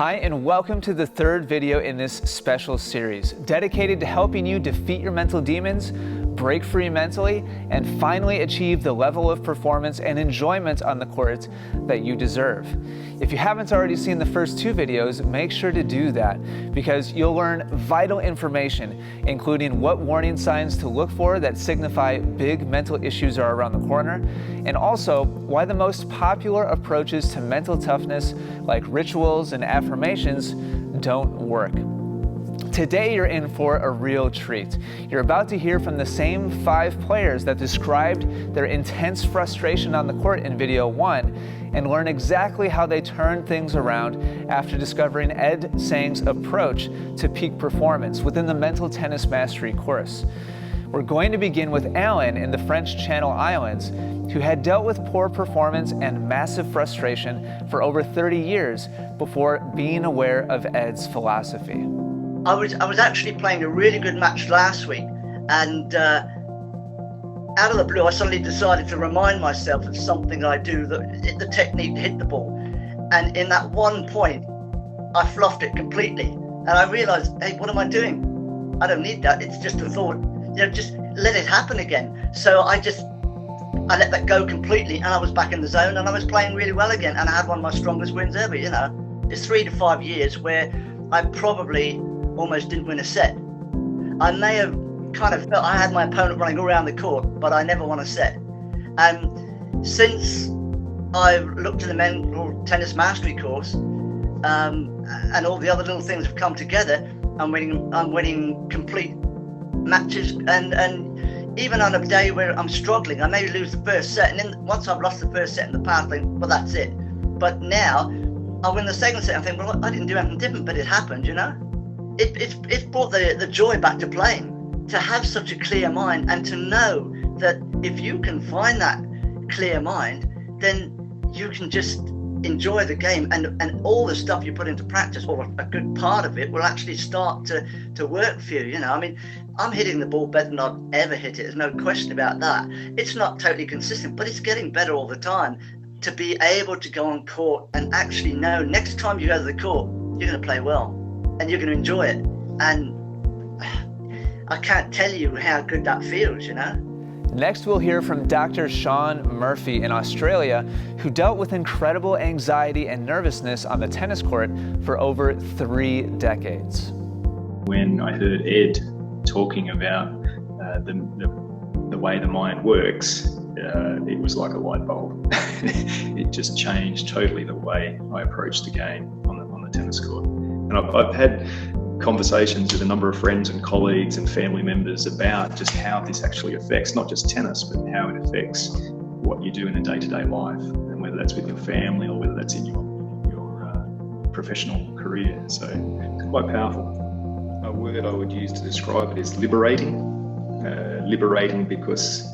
Hi, and welcome to the third video in this special series, dedicated to helping you defeat your mental demons, break free mentally, and finally achieve the level of performance and enjoyment on the court that you deserve. If you haven't already seen the first two videos, make sure to do that, because you'll learn vital information, including what warning signs to look for that signify big mental issues are around the corner, and also why the most popular approaches to mental toughness, like rituals and affirmations, don't work. Today you're in for a real treat. You're about to hear from the same 5 players that described their intense frustration on the court in video 1 and learn exactly how they turned things around after discovering Ed Sang's approach to peak performance within the Mental Tennis Mastery course. We're going to begin with Alan in the French Channel Islands, who had dealt with poor performance and massive frustration for over 30 years before being aware of Ed's philosophy. I was actually playing a really good match last week, and out of the blue I suddenly decided to remind myself of something I do, the technique to hit the ball, and in that one point I fluffed it completely, and I realized, hey, what am I doing? I don't need that. It's just a thought, just let it happen again. So I let that go completely, and I was back in the zone, and I was playing really well again, and I had one of my strongest wins ever. It's 3 to 5 years where I probably almost didn't win a set. I may have kind of felt I had my opponent running all around the court, but I never won a set. And since I've looked at the Mental Tennis Mastery course, and all the other little things have come together, I'm winning complete matches, and even on a day where I'm struggling, I may lose the first set, and then once I've lost the first set in the past, I think, well, that's it. But now I win the second set and think, well, I didn't do anything different, but it happened, It's brought the joy back to playing, to have such a clear mind, and to know that if you can find that clear mind, then you can just enjoy the game, and all the stuff you put into practice, or a good part of it, will actually start to work for you. I'm hitting the ball better than I've ever hit it. There's no question about that. It's not totally consistent, but it's getting better all the time. To be able to go on court and actually know next time you go to the court, you're going to play well and you're going to enjoy it. And I can't tell you how good that feels, Next, we'll hear from Dr. Sean Murphy in Australia, who dealt with incredible anxiety and nervousness on the tennis court for over 3 decades. When I heard Ed talking about the way the mind works, it was like a light bulb. It just changed totally the way I approach the game on the tennis court. And I've had conversations with a number of friends and colleagues and family members about just how this actually affects not just tennis, but how it affects what you do in a day-to-day life, and whether that's with your family or whether that's in your professional career. So it's quite powerful. A word I would use to describe it is liberating. Liberating because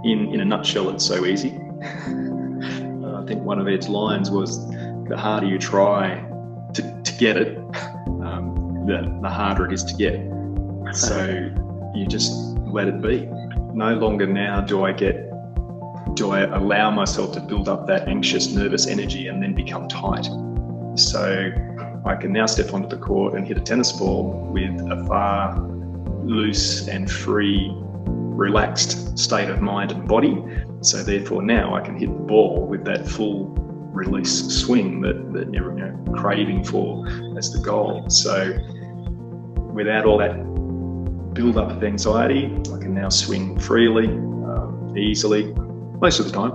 in a nutshell, it's so easy. I think one of Ed's lines was, the harder you try to get it, the harder it is to get. So you just let it be. No longer now do I allow myself to build up that anxious, nervous energy and then become tight. So I can now step onto the court and hit a tennis ball with a far loose and free, relaxed state of mind and body. So therefore now I can hit the ball with that full release swing that you're craving for as the goal. So without all that build up of anxiety, I can now swing freely, easily, most of the time,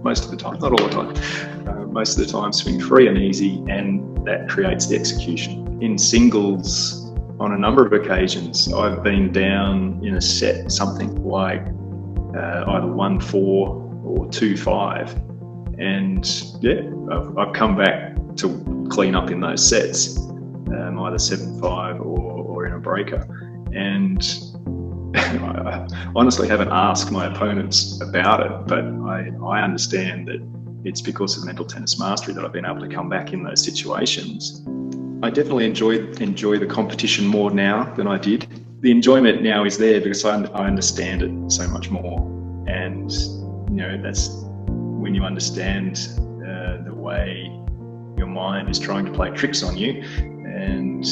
not all the time, most of the time swing free and easy, and that creates the execution. In singles, on a number of occasions, I've been down in a set something like either 1-4 or 2-5, and I've come back to clean up in those sets, either 7-5 or in a breaker. And I honestly haven't asked my opponents about it, but I understand that it's because of mental tennis mastery that I've been able to come back in those situations. I definitely enjoy the competition more now than I did. The enjoyment now is there because I understand it so much more, and that's when you understand the way your mind is trying to play tricks on you, and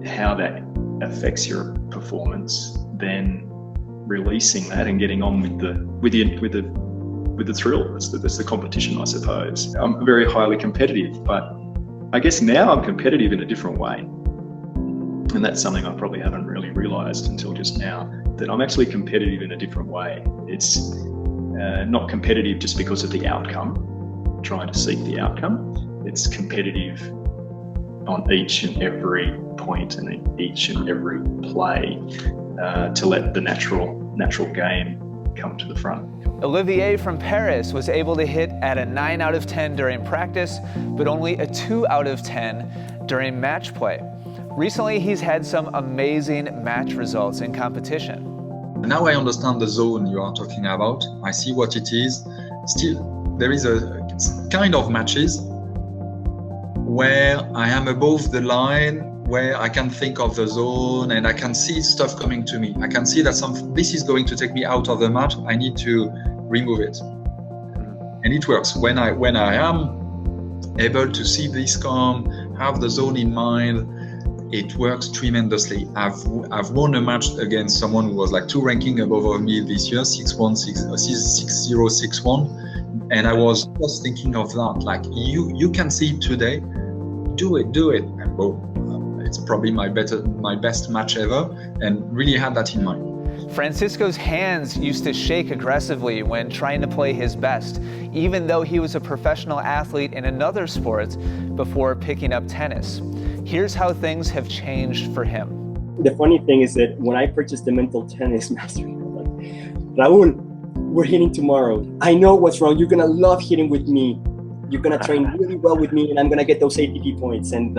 how that affects your performance, then releasing that and getting on with the thrill. That's the competition, I suppose. I'm very highly competitive, but I guess now I'm competitive in a different way. And that's something I probably haven't really realized until just now, that I'm actually competitive in a different way. It's not competitive just because of the outcome, trying to seek the outcome. It's competitive on each and every point and each and every play to let the natural game come to the front. Olivier from Paris was able to hit at a 9 out of 10 during practice, but only a 2 out of 10 during match play. Recently, he's had some amazing match results in competition. Now I understand the zone you are talking about. I see what it is. Still, there is a kind of matches where I am above the line, where I can think of the zone and I can see stuff coming to me. I can see that this is going to take me out of the match. I need to remove it. And it works. When I am able to see this come, have the zone in mind, it works tremendously. I've won a match against someone who was like 2 ranking above me this year, 6-1, 6-0, 6-1. And I was just thinking of that, like you can see it today, do it, and boom. It's probably my best match ever, and really had that in mind. Francisco's hands used to shake aggressively when trying to play his best, even though he was a professional athlete in another sport before picking up tennis. Here's how things have changed for him. The funny thing is that when I purchased the mental tennis mastery, I'm like, Raul, we're hitting tomorrow. I know what's wrong. You're gonna love hitting with me. You're gonna train really well with me, and I'm gonna get those ATP points. And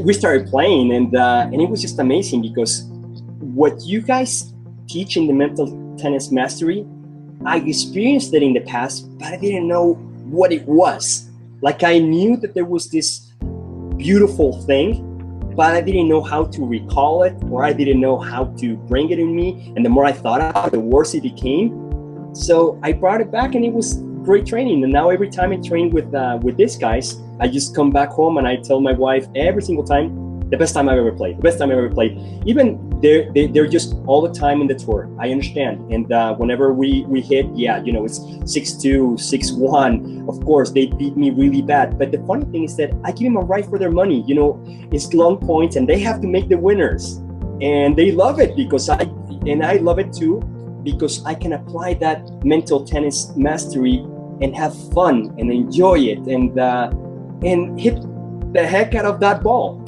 we started playing, and it was just amazing, because what you guys teach in the mental tennis mastery, I experienced it in the past, but I didn't know what it was. Like, I knew that there was this beautiful thing, but I didn't know how to recall it, or I didn't know how to bring it in me. And the more I thought about it, the worse it became. So I brought it back, and it was great training. And now every time I train with these guys, I just come back home and I tell my wife every single time, the best time I've ever played, the best time I've ever played. Even they're just all the time in the tour. I understand. And whenever we hit, yeah, you know, it's 6-2, 6-1. Of course, they beat me really bad. But the funny thing is that I give them a right for their money. You know, it's long points, and they have to make the winners. And they love it, because I love it too, because I can apply that mental tennis mastery and have fun and enjoy it, and hit the heck out of that ball.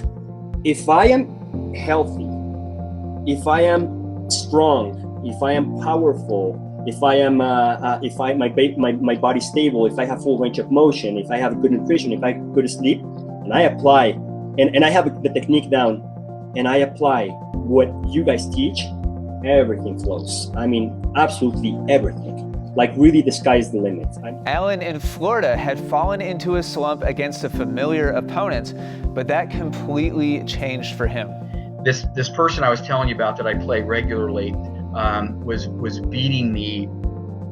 If I am healthy, if I am strong, if I am powerful, if I am, my body's stable, if I have full range of motion, if I have good nutrition, if I go to sleep, and I apply, and I have the technique down, and I apply what you guys teach, everything flows. I mean, absolutely everything. Like, really, the sky's the limit. Alan in Florida had fallen into a slump against a familiar opponent, but that completely changed for him. This person I was telling you about that I play regularly was beating me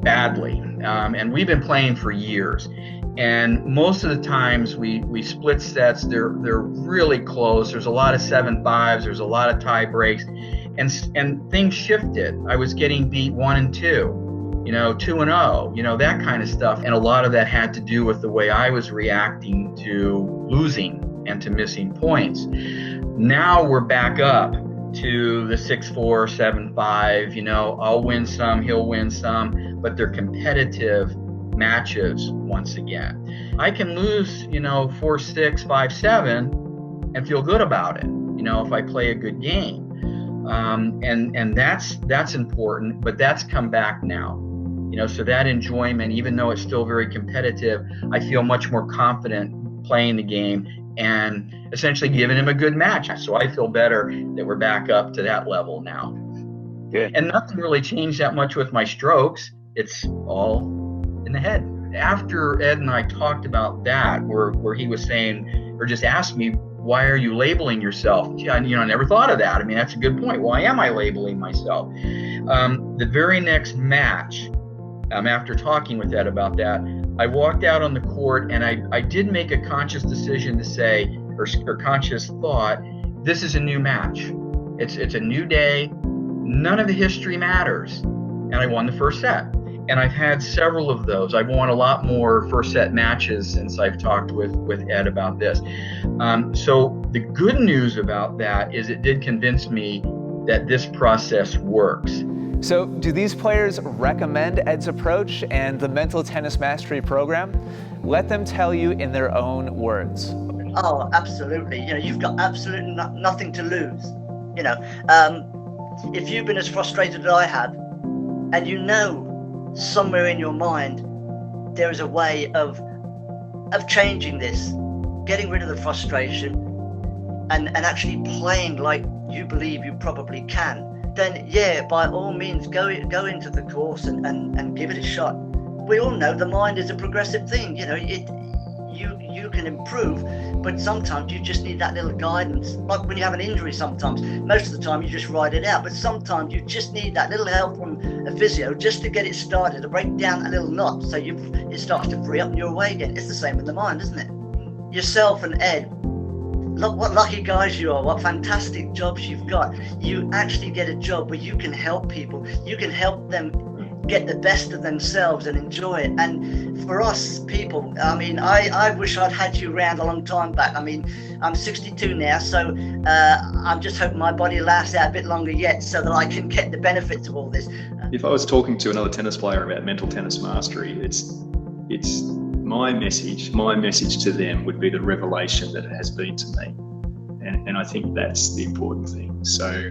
badly, and we've been playing for years. And most of the times we split sets. They're really close. There's a lot of 7-5s. There's a lot of tie breaks, and things shifted. I was getting beat 1-2. 2-0, that kind of stuff. And a lot of that had to do with the way I was reacting to losing and to missing points. Now we're back up to the 6-4, 7-5, I'll win some, he'll win some, but they're competitive matches once again. I can lose, 4-6, 5-7 and feel good about it, if I play a good game. And that's important, but that's come back now. So that enjoyment, even though it's still very competitive, I feel much more confident playing the game and essentially giving him a good match. So I feel better that we're back up to that level now. Good. And nothing really changed that much with my strokes. It's all in the head. After Ed and I talked about that, where he was saying, or just asked me, why are you labeling yourself? I never thought of that. I mean, that's a good point. Why am I labeling myself? The very next match, after talking with Ed about that, I walked out on the court, and I did make a conscious decision to say, or conscious thought, this is a new match. It's a new day. None of the history matters. And I won the first set. And I've had several of those. I've won a lot more first set matches since I've talked with Ed about this. So the good news about that is it did convince me that this process works. So do these players recommend Ed's approach and the Mental Tennis Mastery program? Let them tell you in their own words. Oh, absolutely. You've got absolutely nothing to lose. If you've been as frustrated as I have, and somewhere in your mind there is a way of changing this, getting rid of the frustration, and actually playing like you believe you probably can, then by all means go into the course and give it a shot. We all know the mind is a progressive thing. You can improve, but sometimes you just need that little guidance. Like when you have an injury, sometimes, most of the time you just ride it out, but sometimes you just need that little help from a physio just to get it started, to break down a little knot so it starts to free up and you're away again. It's the same in the mind, isn't it? Yourself and Ed, look what lucky guys you are, what fantastic jobs you've got. You actually get a job where you can help people, you can help them get the best of themselves and enjoy it. And for us people, I wish I'd had you around a long time back. I'm 62 now, so I'm just hoping my body lasts out a bit longer yet so that I can get the benefits of all this. If I was talking to another tennis player about mental tennis mastery, it's my message to them would be the revelation that it has been to me. And I think that's the important thing. So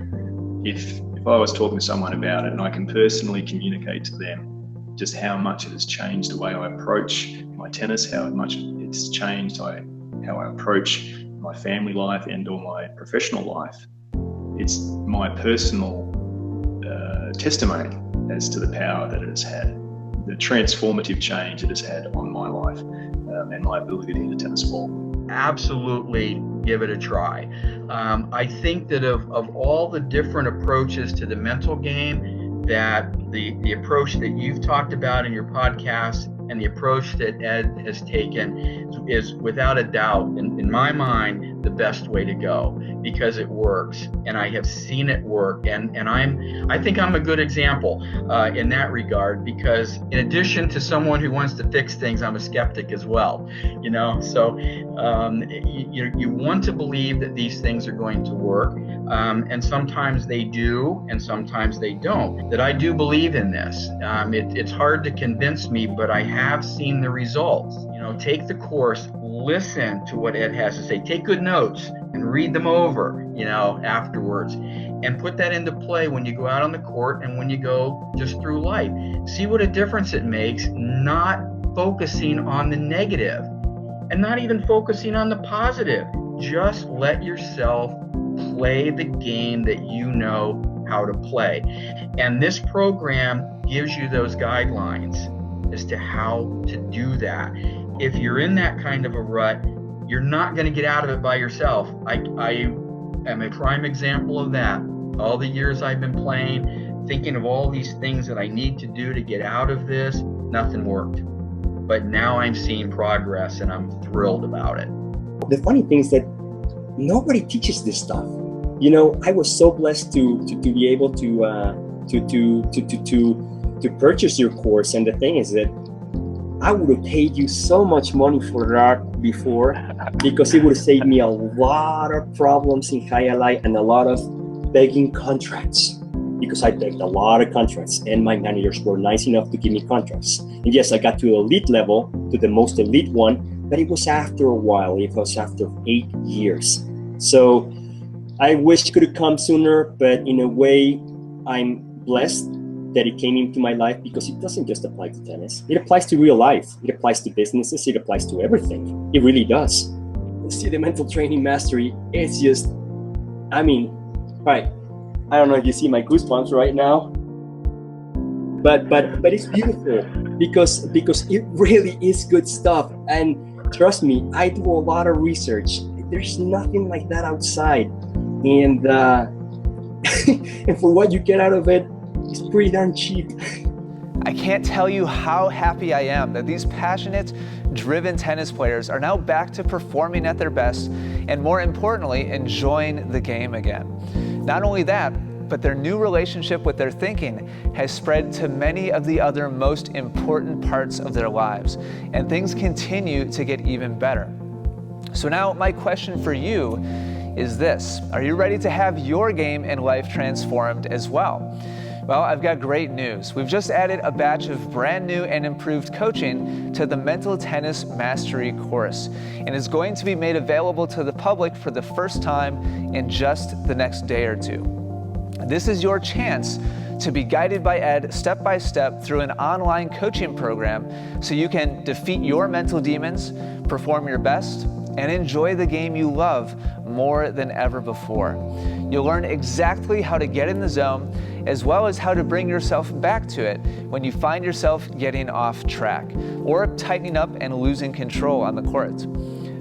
if I was talking to someone about it and I can personally communicate to them just how much it has changed the way I approach my tennis, how much it's changed how I approach my family life and or my professional life, it's my personal testimony as to the power that it has had, the transformative change it has had on my life and my ability to hit a tennis ball. Absolutely give it a try. I think that of all the different approaches to the mental game, that the approach that you've talked about in your podcast and the approach that Ed has taken is without a doubt, in my mind, the best way to go, because it works, and I have seen it work, and I think I'm a good example in that regard, because in addition to someone who wants to fix things, I'm a skeptic as well, so you want to believe that these things are going to work, and sometimes they do and sometimes they don't. That I do believe in this. It's hard to convince me, but I have seen the results. Take the course, listen to what Ed has to say, take good notes and read them over, afterwards, and put that into play when you go out on the court and when you go just through life. See what a difference it makes, not focusing on the negative and not even focusing on the positive. Just let yourself play the game that you know how to play. And this program gives you those guidelines as to how to do that. If you're in that kind of a rut, you're not going to get out of it by yourself. I am a prime example of that. All the years I've been playing, thinking of all these things that I need to do to get out of this, nothing worked. But now I'm seeing progress and I'm thrilled about it. The funny thing is that nobody teaches this stuff. I was so blessed to be able to purchase your course, and the thing is that I would have paid you so much money for that before, because it would have saved me a lot of problems in Highlight and a lot of begging contracts, because I begged a lot of contracts and my managers were nice enough to give me contracts. And yes, I got to elite level, to the most elite one, but it was after a while. It was after 8 years. So I wish it could have come sooner, but in a way, I'm blessed that it came into my life, because it doesn't just apply to tennis. It applies to real life. It applies to businesses. It applies to everything. It really does. See, the mental training mastery, it's just, right. I don't know if you see my goosebumps right now, but it's beautiful because it really is good stuff. And trust me, I do a lot of research. There's nothing like that outside. And and for what you get out of it, it's pretty darn cheap. I can't tell you how happy I am that these passionate, driven tennis players are now back to performing at their best and, more importantly, enjoying the game again. Not only that, but their new relationship with their thinking has spread to many of the other most important parts of their lives, and things continue to get even better. So now my question for you is this: are you ready to have your game and life transformed as well? Well, I've got great news. We've just added a batch of brand new and improved coaching to the Mental Tennis Mastery course, and it's going to be made available to the public for the first time in just the next day or two. This is your chance to be guided by Ed step by step through an online coaching program so you can defeat your mental demons, perform your best, and enjoy the game you love more than ever before. You'll learn exactly how to get in the zone, as well as how to bring yourself back to it when you find yourself getting off track or tightening up and losing control on the court.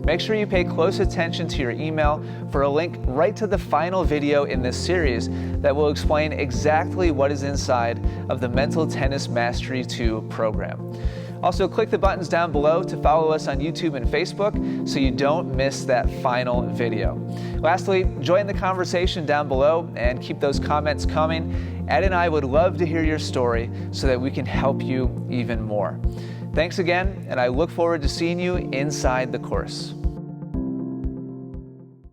Make sure you pay close attention to your email for a link right to the final video in this series that will explain exactly what is inside of the Mental Tennis Mastery 2 program. Also, click the buttons down below to follow us on YouTube and Facebook so you don't miss that final video. Lastly, join the conversation down below and keep those comments coming. Ed and I would love to hear your story so that we can help you even more. Thanks again, and I look forward to seeing you inside the course.